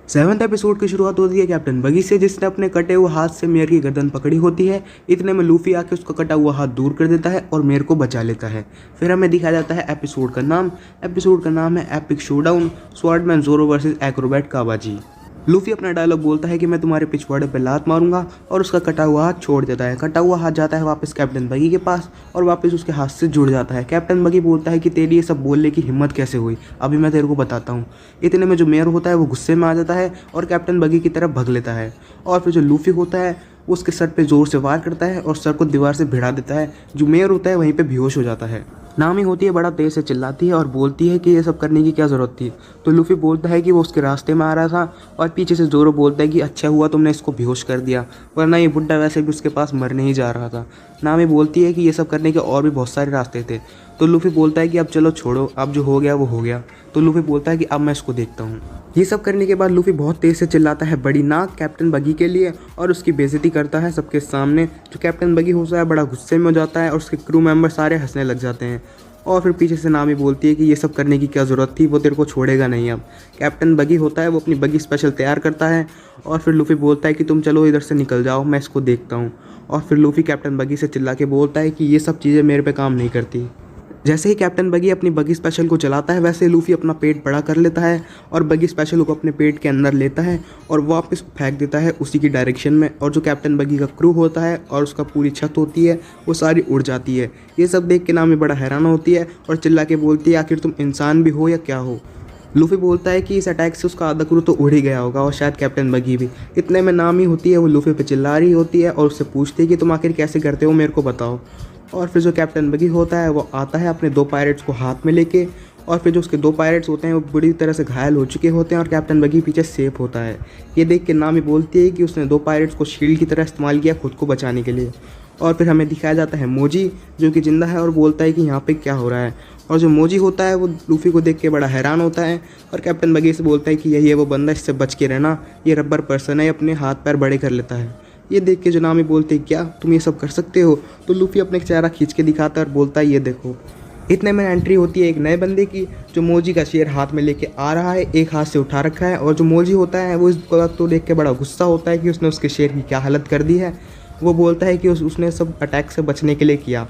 7वें episode की शुरुआत होती है कैप्टन बगी से, जिसने अपने कटे हुए हाथ से मेयर की गर्दन पकड़ी होती है। इतने में लूफी आके उसका कटा हुआ हाथ दूर कर देता है और मेयर को बचा लेता है। फिर हमें दिखाया जाता है एपिसोड का नाम है एपिक शोडाउन, स्वॉर्डमैन ज़ोरो वर्सेस एक्रोबैट काबाजी। लूफी अपना डायलॉग बोलता है कि मैं तुम्हारे पिछवाड़े पे लात मारूंगा और उसका कटा हुआ हाथ छोड़ देता है। कटा हुआ हाथ जाता है वापस कैप्टन बगी के पास और वापस उसके हाथ से जुड़ जाता है। कैप्टन बगी बोलता है कि तेरी ये सब बोलने की हिम्मत कैसे हुई, अभी मैं तेरे को बताता हूँ। इतने में जो मेयर होता है वो गुस्से में आ जाता है और कैप्टन बगी की तरफ भग लेता है। और फिर जो लूफी होता है वो उसके सर पे जोर से वार करता है और सर को दीवार से भिड़ा देता है। जो मेयर होता है वहीं पे बेहोश हो जाता है। नामी होती है बड़ा तेज से चिल्लाती है और बोलती है कि ये सब करने की क्या ज़रूरत थी। तो लूफी बोलता है कि वो उसके रास्ते में आ रहा था और पीछे से ज़ोरो बोलता है कि अच्छा हुआ तुमने इसको बेहोश कर दिया, वरना ये बुड्ढा वैसे भी उसके पास मरने ही जा रहा था। नामी बोलती है कि ये सब करने के और भी बहुत सारे रास्ते थे। तो लूफी बोलता है कि अब चलो छोड़ो, अब जो हो गया वो हो गया। तो लूफी बोलता है कि अब मैं इसको देखता हूँ। ये सब करने के बाद लूफी बहुत तेज़ से चिल्लाता है बड़ी नाक कैप्टन बगी के लिए और उसकी बेइज्जती करता है सबके सामने। जो कैप्टन बगी होता है बड़ा गुस्से में हो जाता है और उसके क्रू मेंबर सारे हंसने लग जाते हैं। और फिर पीछे से नामी बोलती है कि ये सब करने की क्या ज़रूरत थी, वो तेरे को छोड़ेगा नहीं अब। कैप्टन बगी होता है वो अपनी बगी स्पेशल तैयार करता है और फिर लूफी बोलता है कि तुम चलो इधर से निकल जाओ, मैं इसको देखता हूँ। और फिर लूफी कैप्टन बगी से चिल्ला के बोलता है कि ये सब चीज़ें मेरे पे काम नहीं करती। जैसे ही कैप्टन बगी अपनी बगी स्पेशल को चलाता है वैसे लूफी अपना पेट बड़ा कर लेता है और बगी स्पेशल को अपने पेट के अंदर लेता है और वापस फेंक देता है उसी की डायरेक्शन में। और जो कैप्टन बगी का क्रू होता है और उसका पूरी छत होती है वो सारी उड़ जाती है। ये सब देख के नामी बड़ा हैरान होती है और चिल्ला के बोलती है आखिर तुम इंसान भी हो या क्या हो। लूफी बोलता है कि इस अटैक से उसका आधा क्रू तो उड़ ही गया होगा और शायद कैप्टन बगी भी। इतने में नामी होती है वो लूफी पे चिल्ला रही होती है और उससे पूछती है कि तुम आखिर कैसे करते हो, मेरे को बताओ। और फिर जो कैप्टन बगी होता है वो आता है अपने 2 पायरेट्स को हाथ में लेके। और फिर जो उसके 2 पायरेट्स होते हैं वो बुरी तरह से घायल हो चुके होते हैं और कैप्टन बगी पीछे सेफ होता है। ये देख के नामी बोलती है कि उसने 2 पायरेट्स को शील्ड की तरह इस्तेमाल किया खुद को बचाने के लिए। और फिर हमें दिखाया जाता है मोजी जो कि जिंदा है और बोलता है कि यहाँ पे क्या हो रहा है। और जो मोजी होता है वो लूफी को देख के बड़ा हैरान होता है और कैप्टन बगी से बोलता है कि यही है वो बंदा, इससे बच के रहना, ये रबर पर्सन है, अपने हाथ पैर बड़े कर लेता है। ये देख के जो नामी बोलते हैं क्या तुम ये सब कर सकते हो। तो लूफी अपने चेहरा खींच के दिखाता है और बोलता है ये देखो। इतने में एंट्री होती है एक नए बंदे की जो मोजी का शेर हाथ में लेके आ रहा है, एक हाथ से उठा रखा है। और जो मोजी होता है वो इस बात को देख के बड़ा गुस्सा होता है कि उसने उसके शेर की क्या हालत कर दी है। वो बोलता है कि उसने सब अटैक से बचने के लिए किया।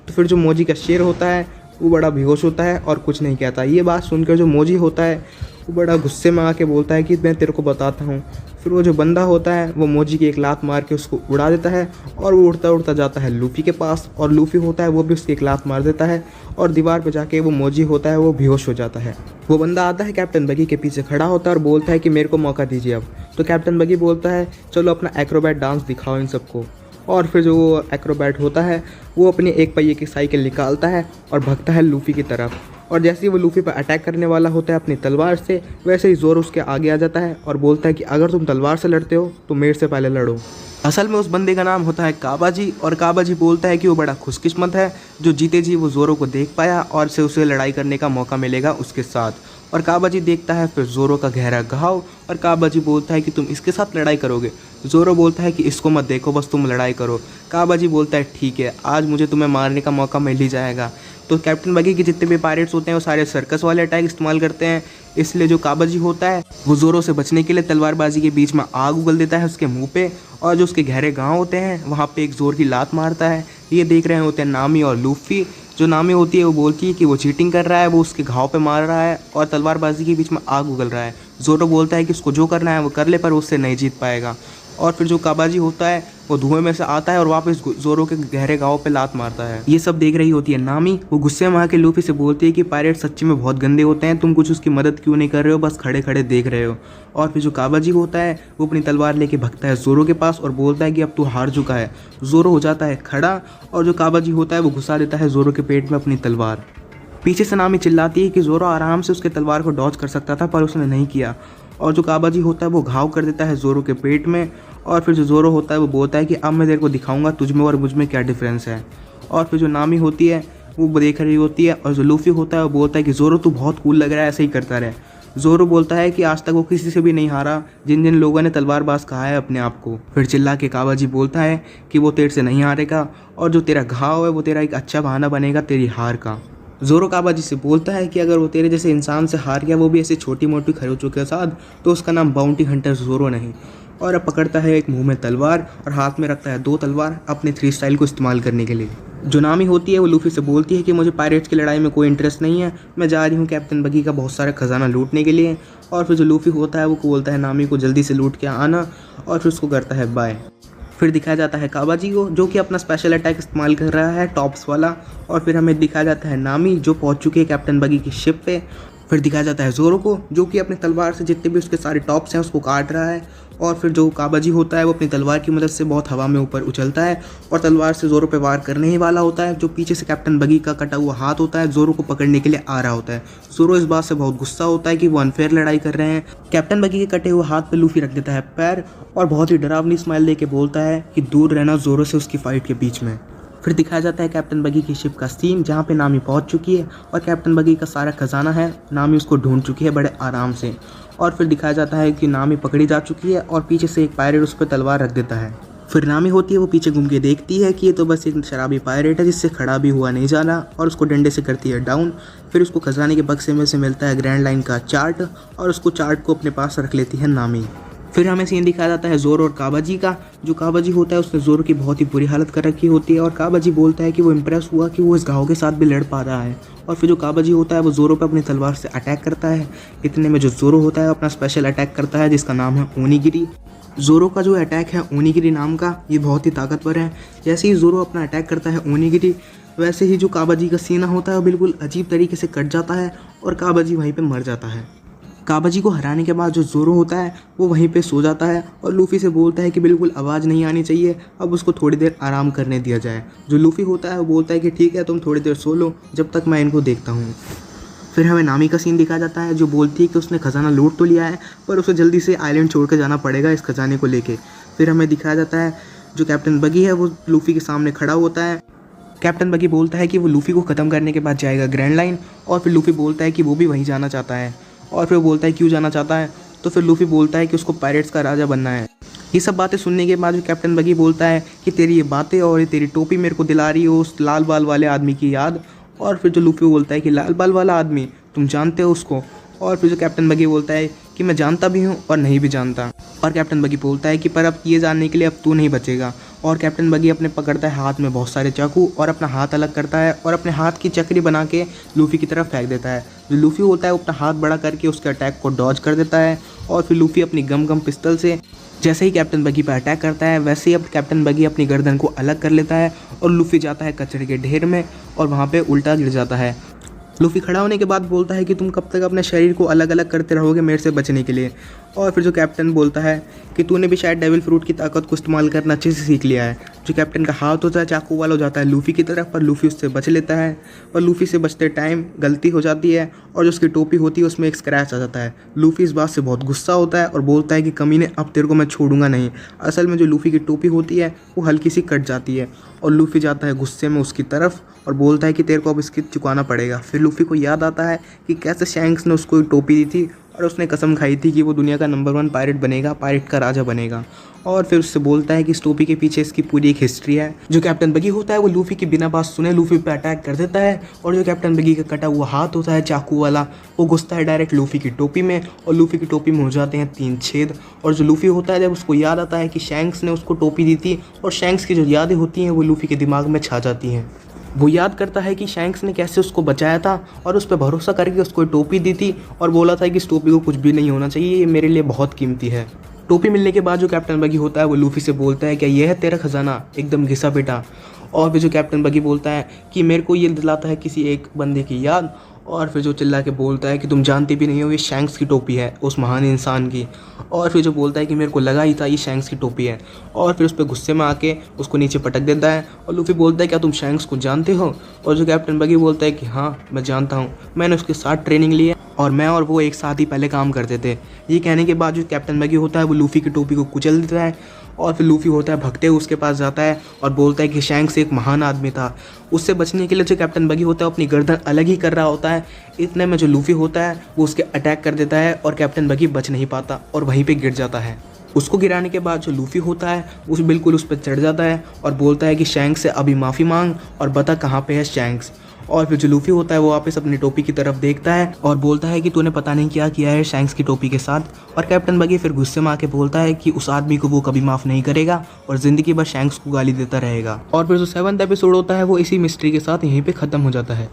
तो फिर जो मोजी का शेर होता है वो बड़ा बेहोश होता है और कुछ नहीं कहता। ये बात सुनकर जो मोजी होता है वो बड़ा गुस्से में आके बोलता है कि मैं तेरे को बताता हूँ। फिर वो जो बंदा होता है वो मोजी की एक लात मार के उसको उड़ा देता है और वो उड़ता उड़ता जाता है लूफी के पास और लूफी होता है वो भी उसकी एक लात मार देता है और दीवार पे जाके वो मोजी होता है वो बेहोश हो जाता है। वो बंदा आता है कैप्टन बगी के पीछे खड़ा होता है और बोलता है कि मेरे को मौका दीजिए अब। तो कैप्टन बगी बोलता है चलो अपना एक्रोबैट डांस दिखाओ इन सबको। और फिर जो वो एक्रोबैट होता है वो अपनी एक पहिए की साइकिल निकालता है और भागता है लूफी की तरफ। और जैसे ही वो लूफी पर अटैक करने वाला होता है अपनी तलवार से, वैसे ही ज़ोरो उसके आगे आ जाता है और बोलता है कि अगर तुम तलवार से लड़ते हो तो मेरे से पहले लड़ो। असल में उस बंदे का नाम होता है काबाजी और काबाजी बोलता है कि वो बड़ा खुशकिस्मत है जो जीते जी वो ज़ोरो को देख पाया और से उसे लड़ाई करने का मौका मिलेगा उसके साथ। और काबाजी देखता है फिर ज़ोरो का गहरा घाव और काबाजी बोलता है कि तुम इसके साथ लड़ाई करोगे। ज़ोरो बोलता है कि इसको मत देखो, बस तुम लड़ाई करो। काबाजी बोलता है ठीक है, आज मुझे तुम्हें मारने का मौका मिल ही जाएगा। तो कैप्टन बगी के जितने भी पायरेट्स होते हैं वो सारे सर्कस वाले अटैक इस्तेमाल करते हैं। इसलिए जो काबाजी होता है वो ज़ोरो से बचने के लिए तलवारबाजी के बीच में आग उगल देता है उसके मुंह पे और जो उसके गहरे घाव होते हैं वहाँ पे एक ज़ोर की लात मारता है। ये देख रहे होते हैं नामी और लूफी। जो नामी होती है वो बोलती है कि वो चीटिंग कर रहा है, वो उसके घाव पे मार रहा है और तलवारबाजी के बीच में आग उगल रहा है। ज़ोरो बोलता है कि उसको जो करना है वो कर ले पर उससे नहीं जीत पाएगा। और फिर जो काबाजी होता है वो धुएं में से आता है और वापस ज़ोरो के गहरे घाव पे लात मारता है। ये सब देख रही होती है नामी। वो गुस्से में आके लूफी से बोलती है कि पायरेट सच्ची में बहुत गंदे होते हैं, तुम कुछ उसकी मदद क्यों नहीं कर रहे हो, बस खड़े खड़े देख रहे हो। और फिर जो काबाजी होता है वो अपनी तलवार लेके भगता है ज़ोरो के पास और बोलता है कि अब तू हार चुका है। ज़ोरो हो जाता है खड़ा और जो काबाजी होता है वो घुसा देता है ज़ोरो के पेट में अपनी तलवार। पीछे से नामी चिल्लाती है कि ज़ोरो आराम से उसके तलवार को डॉज कर सकता था पर उसने नहीं किया। और जो काबाजी होता है वो घाव कर देता है ज़ोरो के पेट में। और फिर जो ज़ोरो होता है वो बोलता है कि अब मैं तेरे को दिखाऊंगा तुझ में और मुझ में क्या डिफरेंस है। और फिर जो नामी होती है वो देख रही होती है और जो लूफी होता है वो बोलता है कि ज़ोरो तू बहुत कूल लग रहा है, ऐसे ही करता रहे। ज़ोरो बोलता है कि आज तक वो किसी से भी नहीं हारा जिन जिन लोगों ने तलवारबाज कहा है अपने आप को। फिर चिल्ला के काबाजी बोलता है कि वो तेरे से नहीं हारेगा और जो तेरा घाव है वो तेरा एक अच्छा बहाना बनेगा तेरी हार का। ज़ोरो काबाजी से बोलता है कि अगर वो तेरे जैसे इंसान से हार गया, वो भी ऐसे छोटी मोटी खरोचों के साथ, तो उसका नाम बाउंटी हंटर ज़ोरो नहीं। और अब पकड़ता है एक मुंह में तलवार और हाथ में रखता है 2 तलवार अपने 3 स्टाइल को इस्तेमाल करने के लिए। जो नामी होती है वो लूफी से बोलती है कि मुझे पायरेट्स की लड़ाई में कोई इंटरेस्ट नहीं है, मैं जा रही हूँ कैप्टन बगी का बहुत सारा खजाना लूटने के लिए। और फिर जो लूफी होता है वो बोलता है नामी को जल्दी से लूट के आना, और फिर उसको करता है बाय। फिर दिखाया जाता है काबाजी को, जो कि अपना स्पेशल अटैक इस्तेमाल कर रहा है टॉप्स वाला। और फिर हमें दिखाया जाता है नामी जो पहुंच चुकी है कैप्टन बगी की शिप पे। फिर दिखाया जाता है ज़ोरो को, जो कि अपने तलवार से जितने भी उसके सारे टॉप्स हैं उसको काट रहा है। और फिर जो काबाजी होता है वो अपनी तलवार की मदद से बहुत हवा में ऊपर उछलता है और तलवार से ज़ोरो पे वार करने ही वाला होता है। जो पीछे से कैप्टन बगी का कटा हुआ हाथ होता है ज़ोरो को पकड़ने के लिए आ रहा होता है। ज़ोरो इस बात से बहुत गुस्सा होता है कि वो अनफेयर लड़ाई कर रहे हैं। कैप्टन बगी के कटे हुए हाथ पे लूफी रख देता है पैर और बहुत ही डरावनी स्माइल देके बोलता है कि दूर रहना ज़ोरो से उसकी फाइट के बीच में। फिर दिखाया जाता है कैप्टन बगी की शिप का सीन, जहाँ पे नामी पहुंच चुकी है और कैप्टन बगी का सारा खजाना है, नामी उसको ढूंढ चुकी है बड़े आराम से। और फिर दिखाया जाता है कि नामी पकड़ी जा चुकी है और पीछे से एक पायरेट उस पर तलवार रख देता है। फिर नामी होती है वो पीछे घूम के देखती है कि ये तो बस एक शराबी पायरेट है जिससे खड़ा भी हुआ नहीं जाना, और उसको डंडे से करती है डाउन। फिर उसको खजाने के बक्से में से मिलता है ग्रैंड लाइन का चार्ट और उसको चार्ट को अपने पास रख लेती है नामी। फिर हमें सीन दिखाया जाता है ज़ोरो और काबाजी का। जो काबाजी होता है उसने ज़ोरो की बहुत ही बुरी हालत कर रखी होती है और काबाजी बोलता है कि वो इम्प्रेस हुआ कि वो इस घाव के साथ भी लड़ पा रहा है। और फिर जो काबाजी होता है वो ज़ोरो पे अपनी तलवार से अटैक करता है। इतने में जो ज़ोरो होता है अपना स्पेशल अटैक करता है जिसका नाम है ओनीगिरी। ज़ोरो का जो अटैक है ओनीगिरी नाम का, ये बहुत ही ताकतवर है। जैसे ही ज़ोरो अपना अटैक करता है ओनीगिरी, वैसे ही जो काबाजी का सीना होता है वो बिल्कुल अजीब तरीके से कट जाता है और काबाजी वहीं पे मर जाता है। काबाजी को हराने के बाद जो ज़ोरो होता है वो वहीं पे सो जाता है और लूफी से बोलता है कि बिल्कुल आवाज़ नहीं आनी चाहिए, अब उसको थोड़ी देर आराम करने दिया जाए। जो लूफी होता है वो बोलता है कि ठीक है तुम थोड़ी देर सो लो जब तक मैं इनको देखता हूँ। फिर हमें नामी का सीन दिखाया जाता है जो बोलती है कि उसने खजाना लूट तो लिया है पर उसे जल्दी से आइलैंड छोड़ कर जाना पड़ेगा इस खजाने को लेके। फिर हमें दिखाया जाता है जो कैप्टन बगी है वो लूफी के सामने खड़ा होता है। कैप्टन बगी बोलता है कि वो लूफी को ख़त्म करने के बाद जाएगा ग्रैंड लाइन, और फिर लूफी बोलता है कि वो भी वहीं जाना चाहता है। और फिर बोलता है क्यों जाना चाहता है, तो फिर लूफी बोलता है कि उसको पायरेट्स का राजा बनना है। ये सब बातें सुनने के बाद जो कैप्टन बगी बोलता है कि तेरी ये बातें और ये तेरी टोपी मेरे को दिला रही हो उस लाल बाल वाले आदमी की याद। और फिर जो लूफी बोलता है कि लाल बाल वाला आदमी तुम जानते हो उसको। और फिर जो कैप्टन बगी बोलता है कि मैं जानता भी हूँ और नहीं भी जानता। और कैप्टन बगी बोलता है कि पर अब ये जानने के लिए अब तू नहीं बचेगा। और कैप्टन बगी अपने पकड़ता है हाथ में बहुत सारे चाकू और अपना हाथ अलग करता है और अपने हाथ की चक्री बना के लूफी की तरफ फेंक देता है। जो लूफी होता है वो अपना हाथ बड़ा करके उसके अटैक को डॉज कर देता है। और फिर लूफी अपनी गम पिस्टल से जैसे ही कैप्टन बगी पर अटैक करता है वैसे ही अब कैप्टन बगी अपनी गर्दन को अलग कर लेता है और लूफी जाता है कचरे के ढेर में और वहाँ पे उल्टा गिर जाता है। लूफी खड़ा होने के बाद बोलता है कि तुम कब तक अपने शरीर को अलग अलग करते रहोगे मेरे से बचने के लिए। और फिर जो कैप्टन बोलता है कि तूने भी शायद डेविल फ्रूट की ताकत को इस्तेमाल करना अच्छे से सीख लिया है। जो कैप्टन का हाथ होता है चाकू वाला हो जाता है लूफी की तरफ, पर लूफी उससे बच लेता है और लूफी से बचते टाइम गलती हो जाती है और जो उसकी टोपी होती है उसमें एक स्क्रैच आ जाता है। लूफी इस बात से बहुत गुस्सा होता है और बोलता है कि कमीने अब तेरे को मैं छोड़ूंगा नहीं। असल में जो लूफी की टोपी होती है वो हल्की सी कट जाती है और लूफी जाता है गुस्से में उसकी तरफ और बोलता है कि तेरे को अब इसकी चुकाना पड़ेगा। फिर लूफी को याद आता है कि कैसे शैंक्स ने उसको टोपी दी थी और उसने कसम खाई थी कि वो दुनिया का नंबर 1 पायरेट बनेगा, पायरेट का राजा बनेगा। और फिर उससे बोलता है कि इस टोपी के पीछे इसकी पूरी एक हिस्ट्री है। जो कैप्टन बगी होता है वो लूफी की बिना बात सुने लूफी पे अटैक कर देता है और जो कैप्टन बगी का कटा हुआ हाथ होता है चाकू वाला वो घुसता है डायरेक्ट लूफी की टोपी में और लूफी की टोपी में हो जाते हैं 3 छेद। और जो लूफी होता है जब उसको याद आता है कि शैंक्स ने उसको टोपी दी थी और शैंक्स की जो यादें होती हैं वो लूफी के दिमाग में छा जाती हैं। वो याद करता है कि शैंक्स ने कैसे उसको बचाया था और उस पर भरोसा करके उसको टोपी दी थी और बोला था कि इस टोपी को कुछ भी नहीं होना चाहिए, ये मेरे लिए बहुत कीमती है। टोपी मिलने के बाद जो कैप्टन बगी होता है वो लूफी से बोलता है क्या यह है तेरा खजाना, एकदम घिसा पिटा। और फिर जो कैप्टन बगी बोलता है कि मेरे को ये दिलाता है किसी एक बंदे की याद। और फिर जो चिल्ला के बोलता है कि तुम जानते भी नहीं हो ये शैंक्स की टोपी है उस महान इंसान की। और फिर जो बोलता है कि मेरे को लगा ही था ये शैंक्स की टोपी है। और फिर उस पर गुस्से में आके उसको नीचे पटक देता है और लूफी बोलता है क्या तुम शैंक्स को जानते हो। और जो कैप्टन बगी बोलता है कि हाँ मैं जानता हूँ, मैंने उसके साथ ट्रेनिंग ली है और मैं और वो एक साथ ही पहले काम करते थे। ये कहने के बाद जो कैप्टन बगी होता है वो लूफी की टोपी को कुचल देता है और फिर लूफी होता है भगते हुए उसके पास जाता है और बोलता है कि शैंक्स एक महान आदमी था। उससे बचने के लिए जो कैप्टन बगी होता है अपनी गर्दन अलग ही कर रहा होता है। इतने में जो लूफी होता है वो उसके अटैक कर देता है और कैप्टन बगी बच नहीं पाता और वहीं पे गिर जाता है। उसको गिराने के बाद जो लूफी होता है वो बिल्कुल उस पर चढ़ जाता है और बोलता है कि शैंक्स से अभी माफ़ी मांग और बता कहाँ पे है शैंक्स। और फिर जो लूफी होता है वो वापस अपनी टोपी की तरफ देखता है और बोलता है कि तूने पता नहीं क्या किया है शैंक्स की टोपी के साथ। और कैप्टन बगी फिर गुस्से में आके बोलता है कि उस आदमी को वो कभी माफ नहीं करेगा और जिंदगी भर शैंक्स को गाली देता रहेगा। और फिर जो 7th एपिसोड होता है वो इसी मिस्ट्री के साथ यहीं पे खत्म हो जाता है।